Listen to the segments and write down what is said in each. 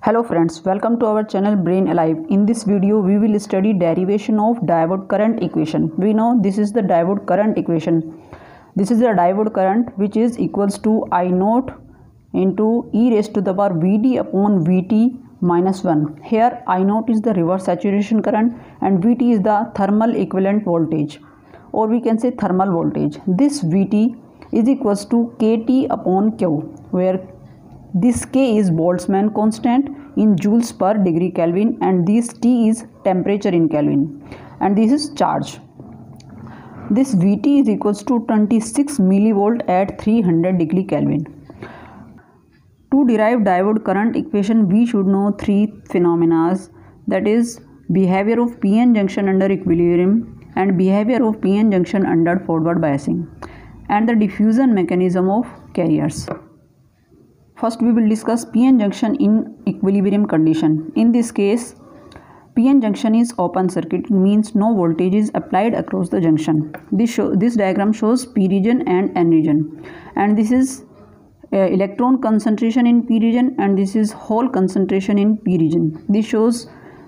Hello friends, welcome to our channel Brain Alive. In this video we will study derivation of diode current equation. We know this is the diode current equation. This is the diode current which is equals to I naught into e raised to the power Vd upon Vt minus 1. Here I naught is the reverse saturation current and Vt is the thermal equivalent voltage, or we can say thermal voltage. This Vt is equals to Kt upon Q, where this K is Boltzmann constant in joules per degree Kelvin and this T is temperature in Kelvin and this is charge. This Vt is equals to 26 millivolt at 300 degree Kelvin. To derive diode current equation we should know three phenomena, that is behavior of PN junction under equilibrium and behavior of PN junction under forward biasing and the diffusion mechanism of carriers. First we will discuss PN junction in equilibrium condition. In this case PN junction is open circuit, means no voltage is applied across the junction. This diagram shows P region and N region, and this is electron concentration in P region and this is hole concentration in P region. This shows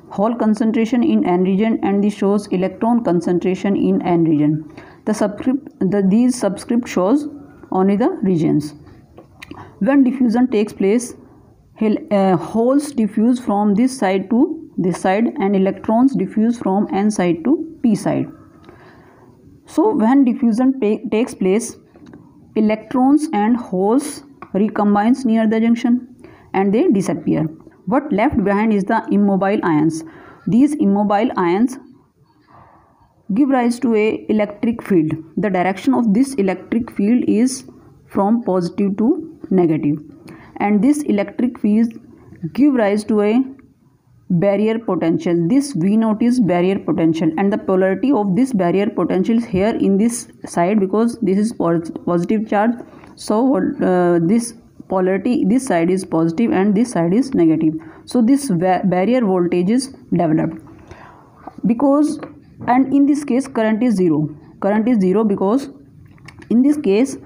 hole concentration in N region and this shows electron concentration in N region. These subscript shows only the regions. When diffusion takes place, holes diffuse from this side to this side and electrons diffuse from N side to P side. So when diffusion takes place, electrons and holes recombines near the junction and they disappear. What left behind is the immobile ions. These immobile ions give rise to a electric field. The direction of this electric field is from positive to negative, and this electric field give rise to a barrier potential. This V naught is barrier potential and the polarity of this barrier potential is here in this side because this is positive charge. So this polarity, this side is positive and this side is negative. So this barrier voltage is developed because, and in this case current is zero. Current is zero because in this case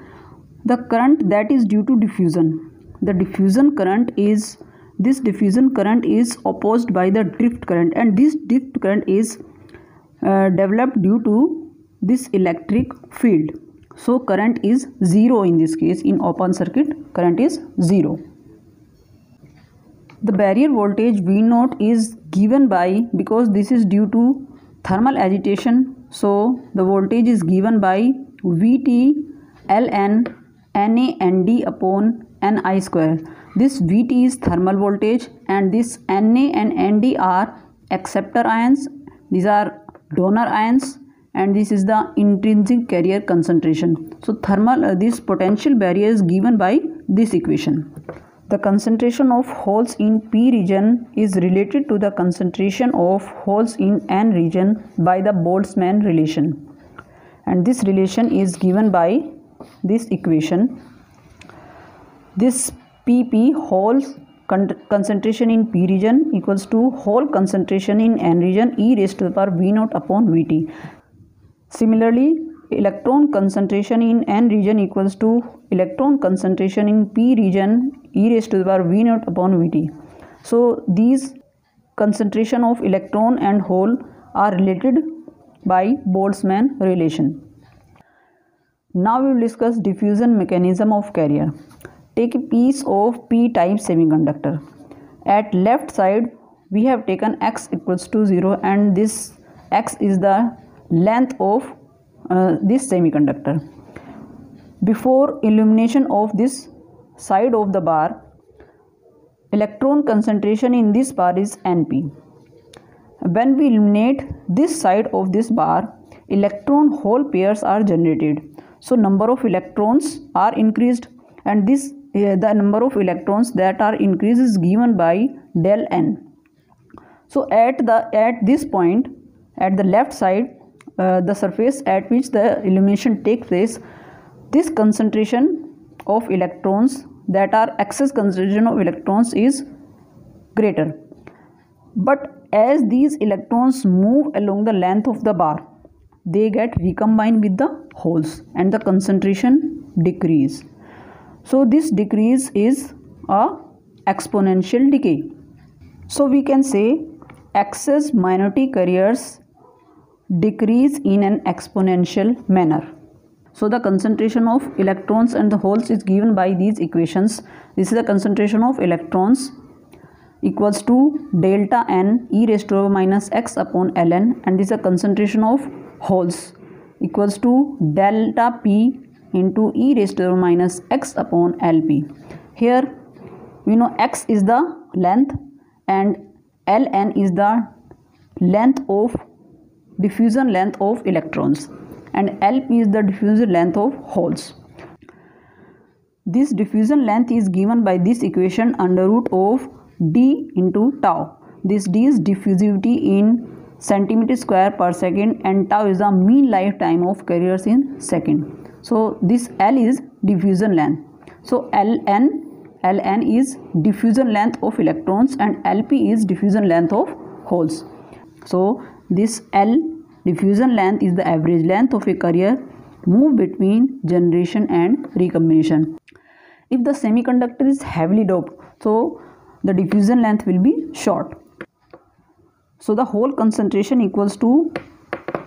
the current that is due to diffusion. The diffusion current is, this diffusion current is opposed by the drift current and this drift current is developed due to this electric field. So current is zero in this case. In open circuit current is zero. The barrier voltage V naught is given by, because this is due to thermal agitation, so the voltage is given by Vt ln Na Nd upon Ni square. This Vt is thermal voltage and this Na and Nd are acceptor ions, these are donor ions, and this is the intrinsic carrier concentration. So thermal this potential barrier is given by this equation. The concentration of holes in P region is related to the concentration of holes in N region by the Boltzmann relation, and this relation is given by this equation. This Pp, hole concentration in P region, equals to hole concentration in N region e raised to the power V naught upon Vt. Similarly, electron concentration in N region equals to electron concentration in P region e raised to the power V naught upon Vt. So these concentration of electron and hole are related by Boltzmann relation. Now we will discuss diffusion mechanism of carrier. Take a piece of p-type semiconductor. At left side we have taken x equals to 0 and this x is the length of this semiconductor. Before illumination of this side of the bar, electron concentration in this bar is Np. When we illuminate this side of this bar, electron hole pairs are generated. So number of electrons are increased and this the number of electrons that are increased is given by del n. So at this point, at the left side, the surface at which the illumination takes place, this concentration of electrons, that are excess concentration of electrons, is greater. But as these electrons move along the length of the bar, they get recombined with the holes and the concentration decrease. So this decrease is a exponential decay. So we can say excess minority carriers decrease in an exponential manner. So the concentration of electrons and the holes is given by these equations. This is the concentration of electrons equals to delta n e raised to power minus x upon ln, and this is the concentration of holes equals to delta p into e raised to the power minus x upon lp. Here we know x is the length and ln is the length of diffusion length of electrons and lp is the diffusion length of holes. This diffusion length is given by this equation under root of d into tau. This d is diffusivity in centimeter square per second and tau is the mean lifetime of carriers in second. So this L is diffusion length. So ln is diffusion length of electrons and lp is diffusion length of holes. So this L diffusion length is the average length of a carrier moved between generation and recombination. If the semiconductor is heavily doped, so the diffusion length will be short. So the hole concentration equals to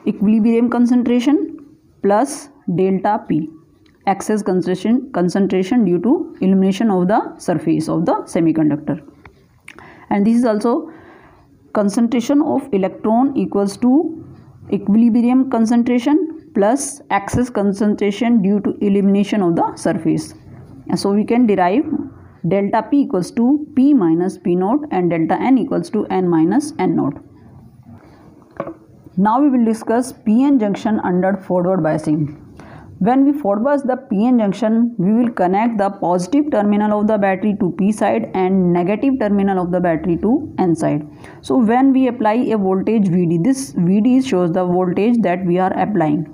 equilibrium concentration plus delta P, excess concentration due to illumination of the surface of the semiconductor. And this is also concentration of electron equals to equilibrium concentration plus excess concentration due to illumination of the surface. And so we can derive delta P equals to P minus P naught and delta N equals to N minus N naught. Now we will discuss PN junction under forward biasing. When we forward bias the PN junction, we will connect the positive terminal of the battery to P side and negative terminal of the battery to N side. So when we apply a voltage VD, this VD shows the voltage that we are applying.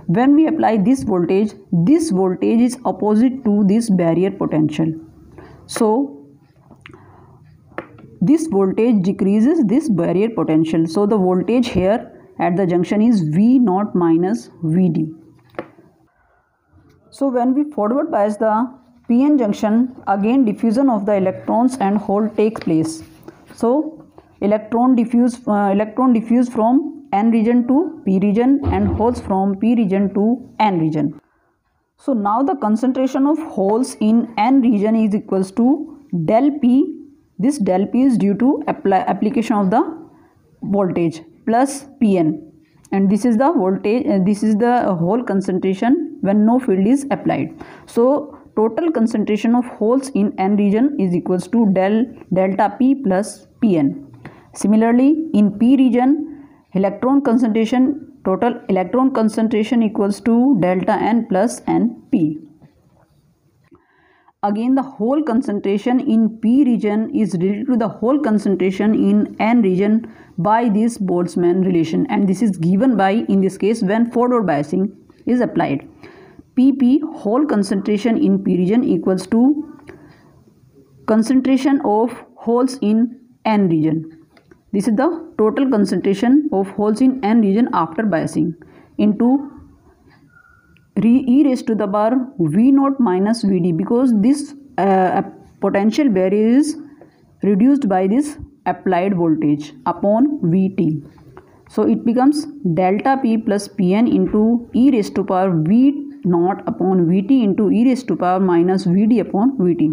When we apply this voltage is opposite to this barrier potential. So this voltage decreases this barrier potential. So the voltage here at the junction is V0 minus VD. So when we forward bias the PN junction, again diffusion of the electrons and hole takes place. So electron diffuse from N region to P region and holes from P region to N region. So now the concentration of holes in N region is equals to del P. This del P is due to application of the voltage plus Pn, and this is the voltage, this is the hole concentration when no field is applied. So total concentration of holes in N region is equals to delta P plus Pn. Similarly in P region, total electron concentration equals to delta N plus Np. Again the hole concentration in P region is related to the hole concentration in N region by this Boltzmann relation, and this is given by, in this case, when forward biasing is applied. Pp, hole concentration in P region, equals to concentration of holes in N region. This is the total concentration of holes in N region after biasing into e raised to the power V0 minus VD, because this potential barrier is reduced by this applied voltage upon Vt. So it becomes delta P plus Pn into e raised to power V0 upon Vt into e raised to power minus Vd upon Vt.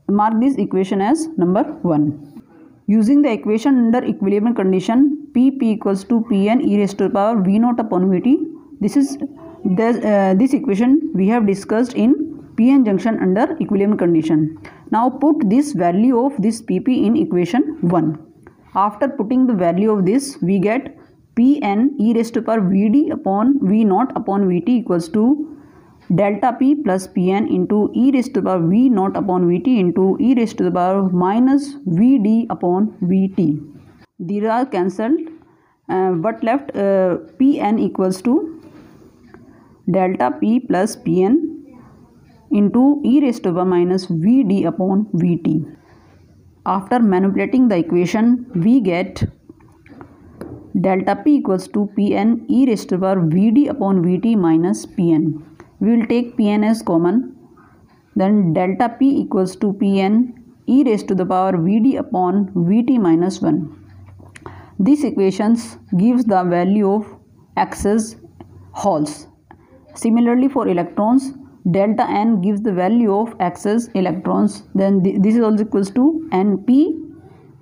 Mark this equation as number 1. Using the equation under equilibrium condition, Pp equals to Pn e raised to the power V0 upon Vt. This equation we have discussed in PN junction under equilibrium condition. Now put this value of this Pp in equation 1. After putting the value of this, we get Pn e raised to the power Vd upon V0 upon Vt equals to delta P plus Pn into e raised to the power V0 upon Vt into e raised to the power minus Vd upon Vt. These are cancelled, but left Pn equals to delta P plus Pn into e raised to the power minus Vd upon Vt. After manipulating the equation, we get delta P equals to Pn e raised to the power Vd upon Vt minus Pn. We will take Pn as common. Then delta P equals to Pn e raised to the power Vd upon Vt minus 1. These equations gives the value of x as holes. Similarly for electrons, delta n gives the value of x as electrons. Then this is also equals to np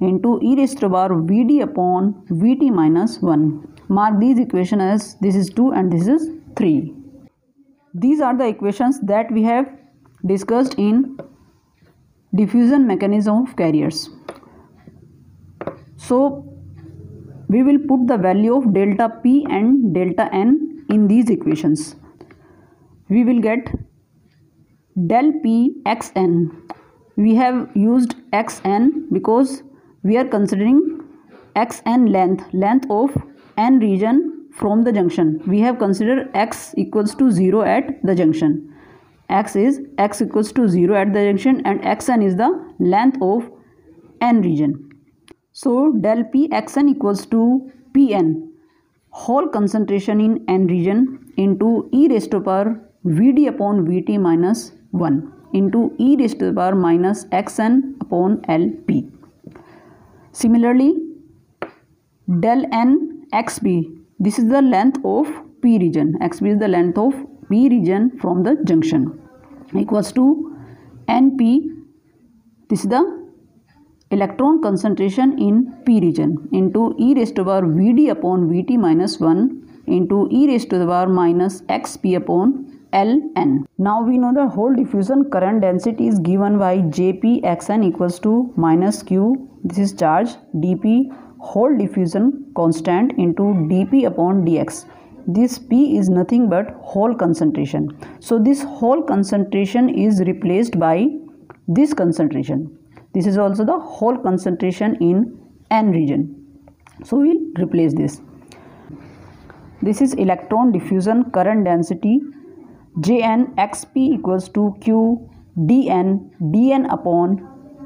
into e raised to the power Vd upon Vt minus 1. Mark these equations as this is 2 and this is 3. These are the equations that we have discussed in diffusion mechanism of carriers. So we will put the value of delta P and delta N in these equations. We will get del P xn. We have used xn because we are considering xn length of n region from the junction. We have considered x equals to 0 at the junction. X equals to 0 at the junction and xn is the length of n region. So del P xn equals to Pn, whole concentration in n region, into e raised to the power Vd upon Vt minus 1 into e raised to the power minus xn upon Lp. Similarly, del n xb, this is the length of P region. Xb is the length of P region from the junction, equals to Np, this is the electron concentration in P region, into e raised to the power Vd upon Vt minus 1 into e raised to the power minus xp upon Ln. Now we know the whole diffusion current density is given by Jp xn equals to minus q, this is charge, dp whole diffusion constant into dp upon dx. This P is nothing but whole concentration. So this whole concentration is replaced by this concentration. This is also the whole concentration in n region. So we will replace this. This is electron diffusion current density Jn xp equals to q dn upon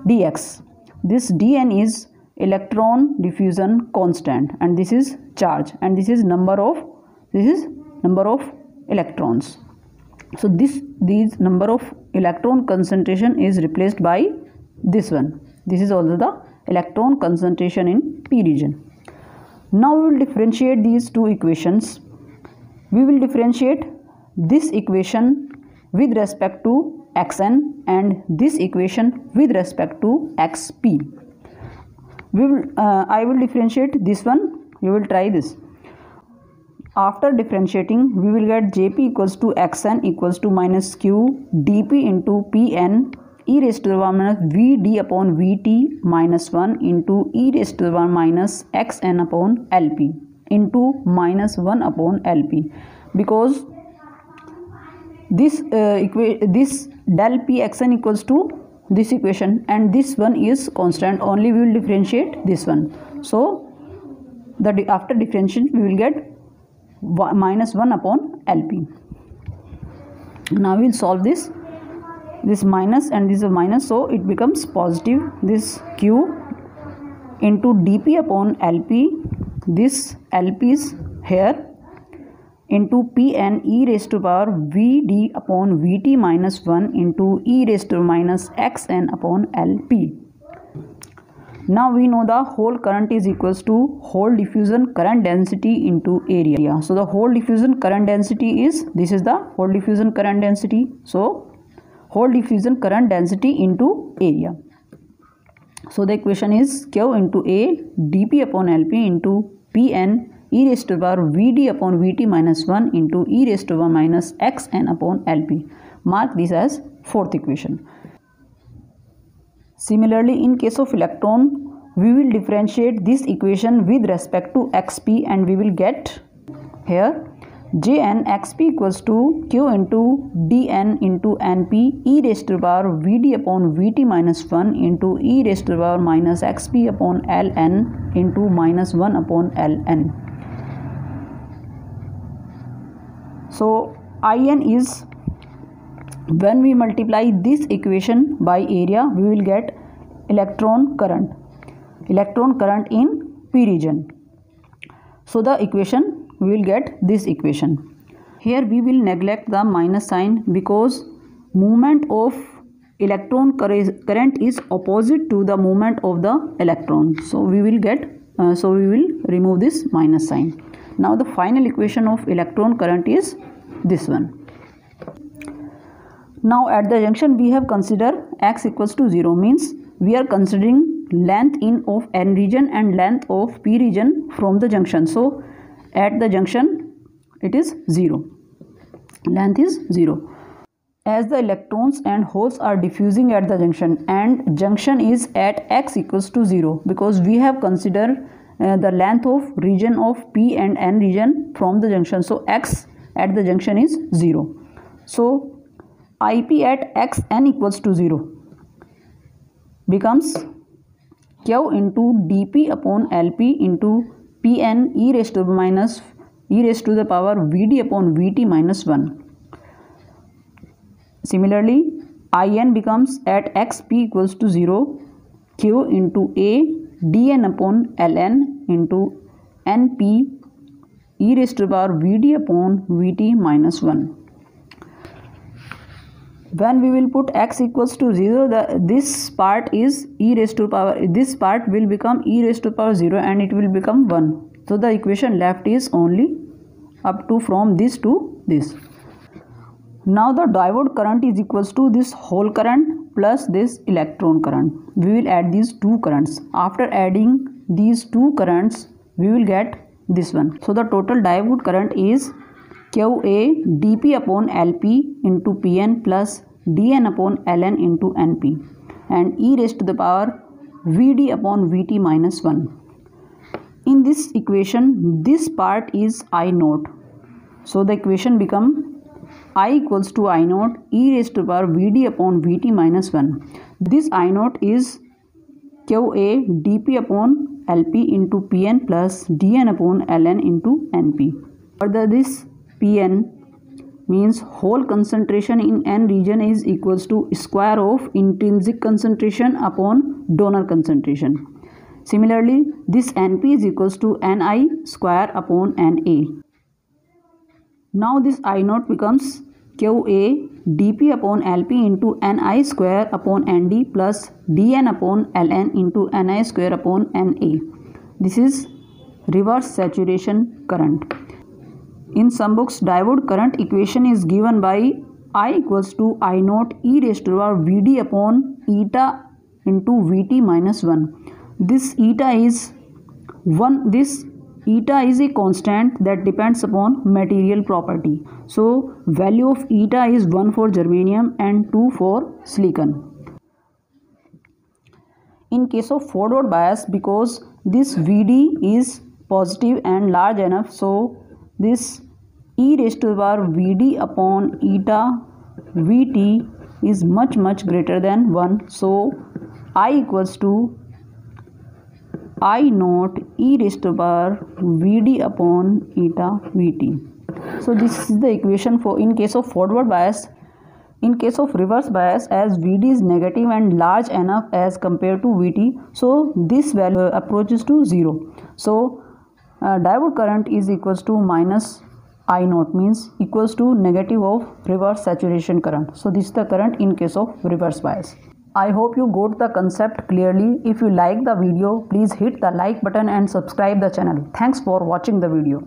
dx. This dn is electron diffusion constant and this is charge and this is number of electrons. So these number of electron concentration is replaced by this one. This is also the electron concentration in P region. Now we will differentiate these two equations. We will differentiate this equation with respect to xn and this equation with respect to xp. I will differentiate this one. You will try this. After differentiating, we will get Jp equals to xn equals to minus q dp into Pn e raised to the power minus Vd upon Vt minus 1 into e raised to the power minus xn upon Lp into minus 1 upon Lp, because this del P xn equals to this equation and this one is constant, only we will differentiate this one. So after differentiation we will get minus 1 upon Lp. Now we will solve this minus and this is a minus, so it becomes positive. This q into dp upon Lp, this Lp is here, into Pn e raised to power Vd upon Vt minus 1 into e raised to minus xn upon Lp. Now we know the whole current is equals to whole diffusion current density into area. So the whole diffusion current density is, this is the whole diffusion current density. So whole diffusion current density into area. So the equation is Q into A dP upon LP into Pn e raised to the power Vd upon Vt minus 1 into e raised to the power minus xn upon Lp. Mark this as fourth equation. Similarly, in case of electron, we will differentiate this equation with respect to xp and we will get here Jn xp equals to q into dn into np e raised to the power Vd upon Vt minus 1 into e raised to the power minus xp upon Ln into minus 1 upon Ln. So In is, when we multiply this equation by area, we will get electron current in P region. So the equation, we will get this equation. Here we will neglect the minus sign because movement of electron current is opposite to the movement of the electron. So we will remove this minus sign. Now the final equation of electron current is this one. Now at the junction we have considered x equals to 0, means we are considering length in of n region and length of p region from the junction. So at the junction it is 0, length is 0. As the electrons and holes are diffusing at the junction, and junction is at x equals to 0, because we have considered the length of region of p and n region from the junction. So x at the junction is 0. So Ip at xn equals to 0 becomes q into dp upon lp into pn e raised to the power vd upon vt minus 1. Similarly, In becomes at xp equals to 0 q into a dn upon ln into np e raised to the power vd upon vt minus 1. When we will put x equals to 0, this part is e raised to the power, this part will become e raised to the power 0 and it will become 1. So the equation left is only up to from this to this. Now the diode current is equals to this hole current plus this electron current. We will add these two currents. After adding these two currents, we will get this one. So the total diode current is QA dp upon lp into pn plus dn upon ln into np and e raised to the power vd upon vt minus 1. In this equation, this part is I naught. So the equation become I equals to I naught e raised to the power vd upon vt minus 1. This I naught is QA dp upon lp into pn plus dn upon ln into np. Further, this Pn means hole concentration in n region is equals to square of intrinsic concentration upon donor concentration. Similarly, this Np is equals to Ni square upon Na. Now this I naught becomes Qa dp upon Lp into Ni square upon Nd plus Dn upon Ln into Ni square upon Na. This is reverse saturation current. In some books, diode current equation is given by I equals to I naught e raised to the power Vd upon eta into Vt minus 1. This eta is a constant that depends upon material property. So value of eta is 1 for germanium and 2 for silicon. In case of forward bias, because this Vd is positive and large enough, so this e raised to the power Vd upon eta Vt is much greater than 1. So I equals to I naught e raised to the power Vd upon eta Vt. So this is the equation for in case of forward bias. In case of reverse bias, as Vd is negative and large enough as compared to Vt, so this value approaches to 0. So diode current is equals to minus I naught, means equals to negative of reverse saturation current. So this is the current in case of reverse bias. I hope you got the concept clearly. If you like the video, please hit the like button and subscribe the channel. Thanks for watching the video.